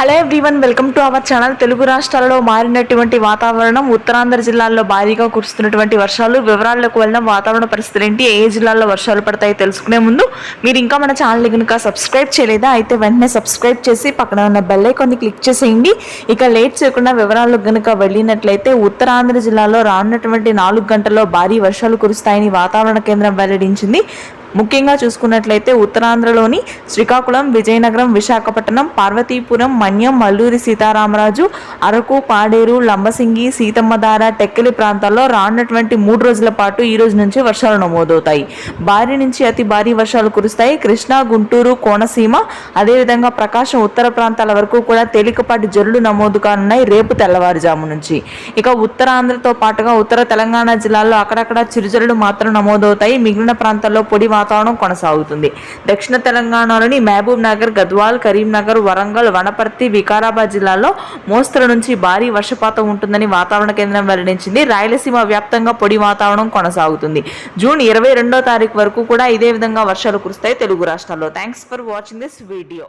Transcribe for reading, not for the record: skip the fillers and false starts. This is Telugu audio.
Hello everyone, welcome to our channel. Telugu రాష్ట్రాలలో మారినటువంటి వాతావరణం, ఉత్తరాంధ్ర జిల్లాల్లో భారీగా కురుస్తున్నటువంటి వర్షాలు, వివరాల్లోకి వెళ్ళిన వాతావరణ పరిస్థితులు ఏంటి, ఏ జిల్లాల్లో వర్షాలు పడతాయి తెలుసుకునే ముందు మీరు ఇంకా మన ఛానల్ని కనుక సబ్స్క్రైబ్ చేయలేదా అయితే వెంటనే సబ్స్క్రైబ్ చేసి పక్కన ఉన్న బెల్ ఐకాన్ని క్లిక్ చేసేయండి. ఇక లేట్ చేయకుండా వివరాలకు కనుక వెళ్ళినట్లయితే ఉత్తరాంధ్ర జిల్లాలో రానున్నటువంటి 4 గంటల్లో భారీ వర్షాలు కురుస్తాయని వాతావరణ కేంద్రం వెల్లడించింది. ముఖ్యంగా చూసుకున్నట్లయితే ఉత్తరాంధ్రలోని శ్రీకాకుళం, విజయనగరం, విశాఖపట్నం, పార్వతీపురం, మన్యం, మల్లూరి సీతారామరాజు, అరకు, పాడేరు, లంబసింగి, సీతమ్మధార, టెక్కలి ప్రాంతాల్లో రానున్నటువంటి 3 రోజుల పాటు ఈ రోజు నుంచి వర్షాలు నమోదవుతాయి. భారీ నుంచి అతి భారీ వర్షాలు కురుస్తాయి. కృష్ణా, గుంటూరు, కోనసీమ, అదేవిధంగా ప్రకాశం ఉత్తర ప్రాంతాల వరకు కూడా తేలికపాటి జల్లులు నమోదు కానున్నాయి రేపు తెల్లవారుజాము నుంచి. ఇక ఉత్తరాంధ్రతో పాటుగా ఉత్తర తెలంగాణ జిల్లాల్లో అక్కడక్కడ చిరుజల్లులు మాత్రం నమోదవుతాయి. మిగిలిన ప్రాంతాల్లో పొడి వాతావరణం కొనసాగుతుంది. దక్షిణ తెలంగాణలోని మహబూబ్ నగర్, గద్వాల్, కరీంనగర్, వరంగల్, వనపర్తి, వికారాబాద్ జిల్లాల్లో మోస్తరు నుంచి భారీ వర్షపాతం ఉంటుందని వాతావరణ కేంద్రం వెల్లడించింది. రాయలసీమ వ్యాప్తంగా పొడి వాతావరణం కొనసాగుతుంది. జూన్ 22వ తారీఖు వరకు కూడా ఇదే విధంగా వర్షాలు కురుస్తాయి తెలుగు రాష్ట్రాల్లో. Thanks for watching this video.